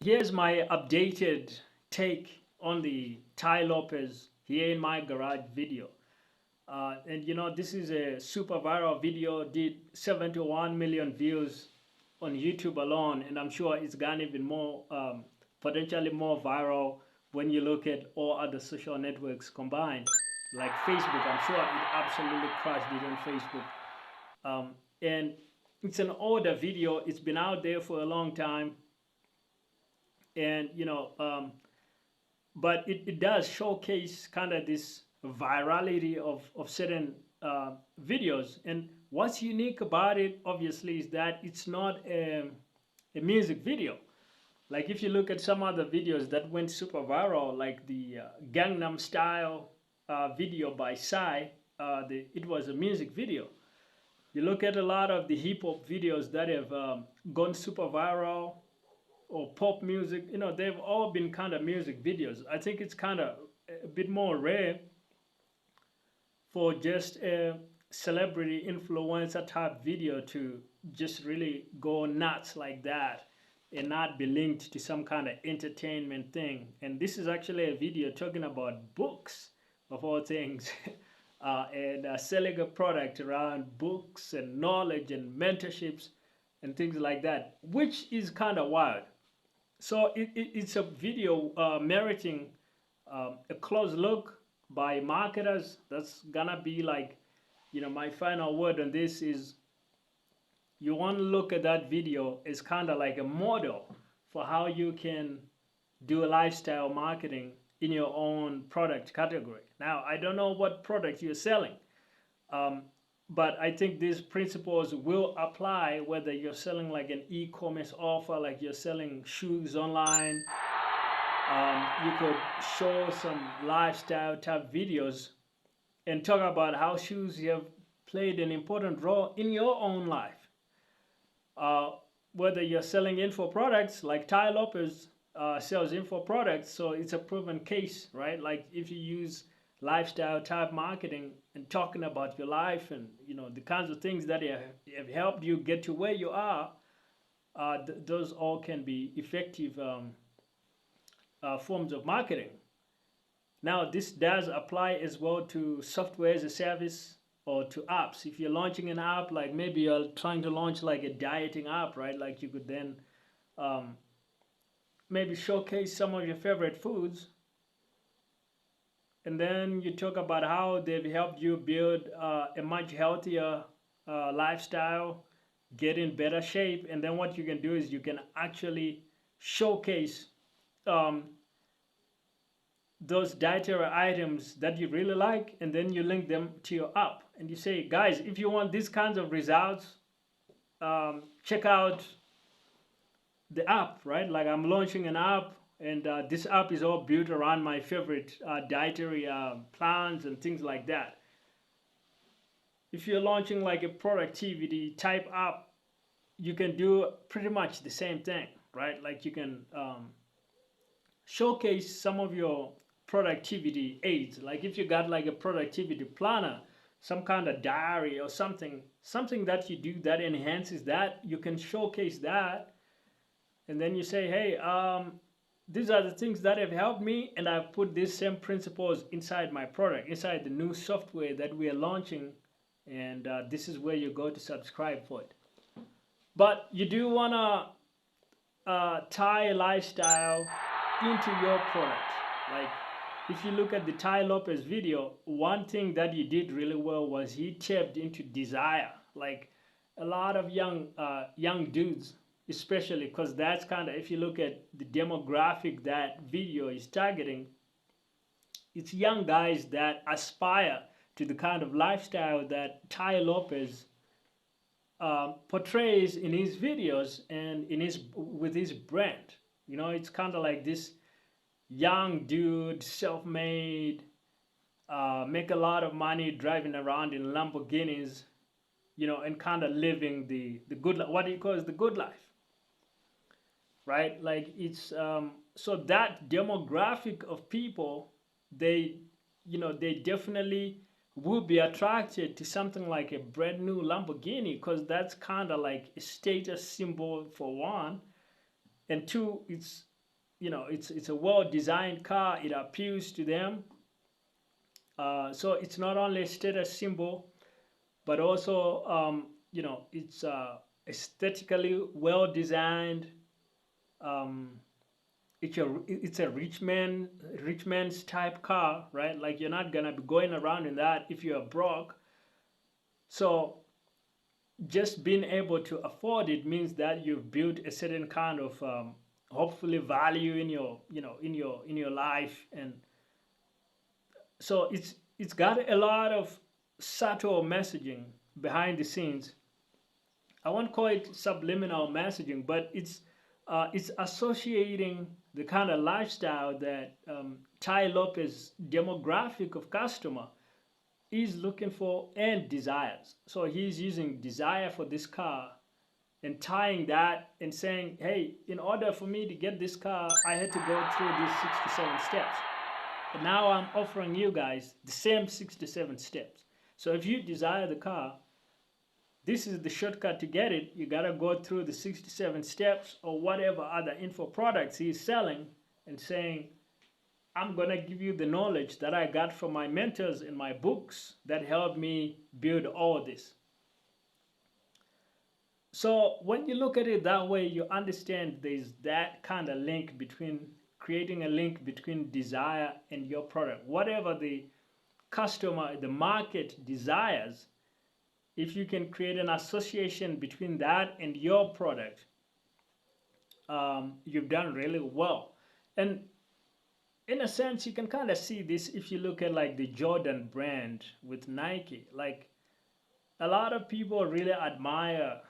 here's my updated take on the Tai Lopez here in my garage video. And this is a super viral video, did 71 million views on YouTube alone, and I'm sure it's gone even more, potentially more viral when you look at all other social networks combined, like Facebook. I'm sure it absolutely crushed it on Facebook. And it's an older video, it's been out there for a long time, and but it does showcase kind of this virality of certain videos. And what's unique about it, obviously, is that it's not a music video. Like if you look at some other videos that went super viral, like the Gangnam Style video by Psy, it was a music video. You look at a lot of the hip hop videos that have gone super viral, or pop music, they've all been kind of music videos. I think it's kind of a bit more rare for just a celebrity influencer type video to just really go nuts like that and not be linked to some kind of entertainment thing. And this is actually a video talking about books, of all things, and selling a product around books and knowledge and mentorships and things like that, which is kind of wild. So it's a video meriting a close look by marketers. That's gonna be like, my final word on this is, you want to look at that video as kind of like a model for how you can do lifestyle marketing in your own product category. Now, I don't know what product you're selling, but I think these principles will apply whether you're selling like an e-commerce offer, like you're selling shoes online. You could show some lifestyle type videos and talk about how shoes have played an important role in your own life. Whether you're selling info products, like Tai Lopez sells info products, so it's a proven case, right? Like if you use lifestyle type marketing and talking about your life and the kinds of things that have helped you get to where you are, those all can be effective forms of marketing. Now, this does apply as well to software as a service or to apps. If you're launching an app, like maybe you're trying to launch like a dieting app, right? Like you could then maybe showcase some of your favorite foods, and then you talk about how they've helped you build a much healthier lifestyle, get in better shape. And then what you can do is you can actually showcase those dietary items that you really like, and then you link them to your app and you say, guys, if you want these kinds of results, check out the app, right? Like I'm launching an app, and this app is all built around my favorite dietary plans and things like that. If you're launching like a productivity type app, you can do pretty much the same thing, right? Like you can showcase some of your productivity aids. Like if you got like a productivity planner, some kind of diary or something that you do that enhances that, you can showcase that. And then you say, hey, these are the things that have helped me, and I've put these same principles inside my product, inside the new software that we are launching, and this is where you go to subscribe for it. But you do want to tie lifestyle into your product. Like if you look at the Tai Lopez video, one thing that he did really well was he tapped into desire. Like a lot of young dudes, especially, because that's kind of, if you look at the demographic that video is targeting, it's young guys that aspire to the kind of lifestyle that Tai Lopez portrays in his videos and with his brand. It's kind of like this young dude, self-made, make a lot of money driving around in Lamborghinis, and kind of living the good life. What he calls the good life, right? Like it's so that demographic of people, they definitely will be attracted to something like a brand new Lamborghini, because that's kind of like a status symbol for one, and two, it's it's a well-designed car. It appeals to them. So it's not only a status symbol, but also it's aesthetically well designed. Um, it's a rich man's type car, right? Like you're not gonna be going around in that if you're broke. So just being able to afford it means that you've built a certain kind of hopefully value in your in your life. And so it's got a lot of subtle messaging behind the scenes. I won't call it subliminal messaging, but it's associating the kind of lifestyle that Tai Lopez demographic of customer is looking for and desires. So he's using desire for this car and tying that and saying, hey, in order for me to get this car, I had to go through these 67 steps. And now I'm offering you guys the same 67 steps. So if you desire the car, this is the shortcut to get it. You gotta go through the 67 steps or whatever other info products he's selling and saying, I'm gonna give you the knowledge that I got from my mentors in my books that helped me build all this. So when you look at it that way, you understand there's that kind of link between creating a link between desire and your product. Whatever the customer, the market desires, if you can create an association between that and your product, you've done really well. And in a sense, you can kind of see this if you look at like the Jordan brand with Nike. Like a lot of people really admire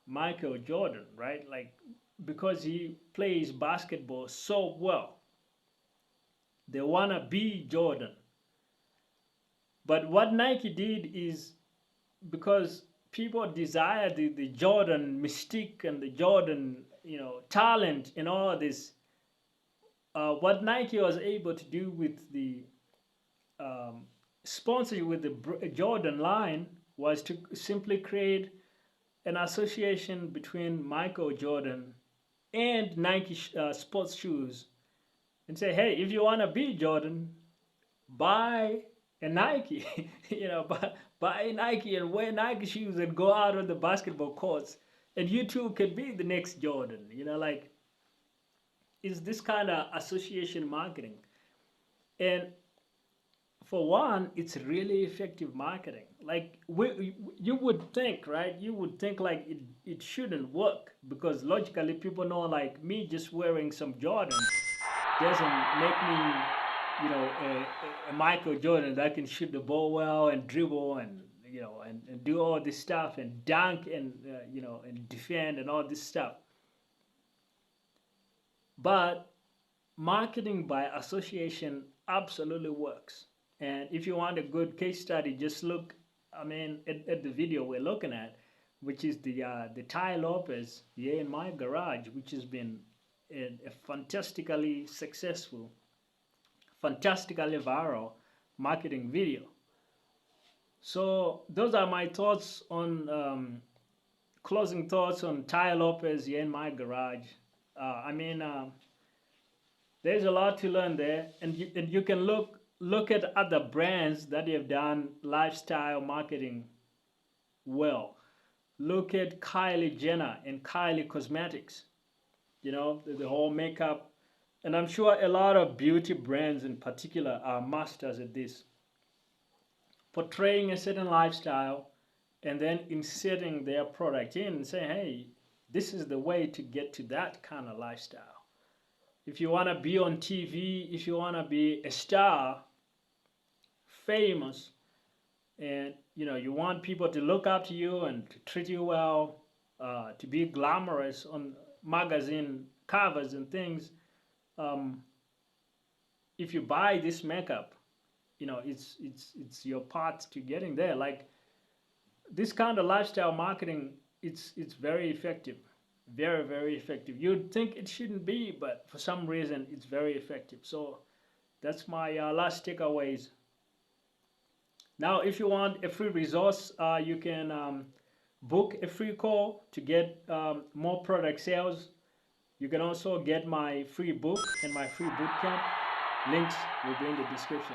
Michael Jordan, right? Like because he plays basketball so well. They want to be Jordan. But what Nike did is because people desire the Jordan mystique and the Jordan, talent and all of this. What Nike was able to do with the sponsorship with the Jordan line was to simply create an association between Michael Jordan and Nike sports shoes and say, hey, if you want to be Jordan, buy a Nike, buy a Nike and wear Nike shoes and go out on the basketball courts, and you too can be the next Jordan. Like it's this kind of association marketing, and for one, it's really effective marketing. Like you would think, right? You would think like it shouldn't work because logically people know like me just wearing some Jordans doesn't make me a Michael Jordan that can shoot the ball well and dribble and and do all this stuff and dunk and and defend and all this stuff. But marketing by association absolutely works. And if you want a good case study, just look. I mean, at the video we're looking at, which is the Tai Lopez here in my garage, which has been a fantastically successful, fantastically viral marketing video. So those are my thoughts on closing thoughts on Tai Lopez here in my garage. There's a lot to learn there, and you can look at other brands that have done lifestyle marketing well. Look at Kylie Jenner and Kylie Cosmetics. The whole makeup, and I'm sure a lot of beauty brands in particular are masters at this, portraying a certain lifestyle and then inserting their product in and saying, hey, this is the way to get to that kind of lifestyle. If you want to be on TV, if you want to be a star, famous, and you want people to look up to you and to treat you well, to be glamorous on magazine covers and things, if you buy this makeup, it's your path to getting there. Like this kind of lifestyle marketing, it's very effective, very, very effective. You'd think it shouldn't be, but for some reason it's very effective. So that's my last takeaways. Now, if you want a free resource, you can book a free call to get more product sales. You can also get my free book and my free bootcamp. Links will be in the description.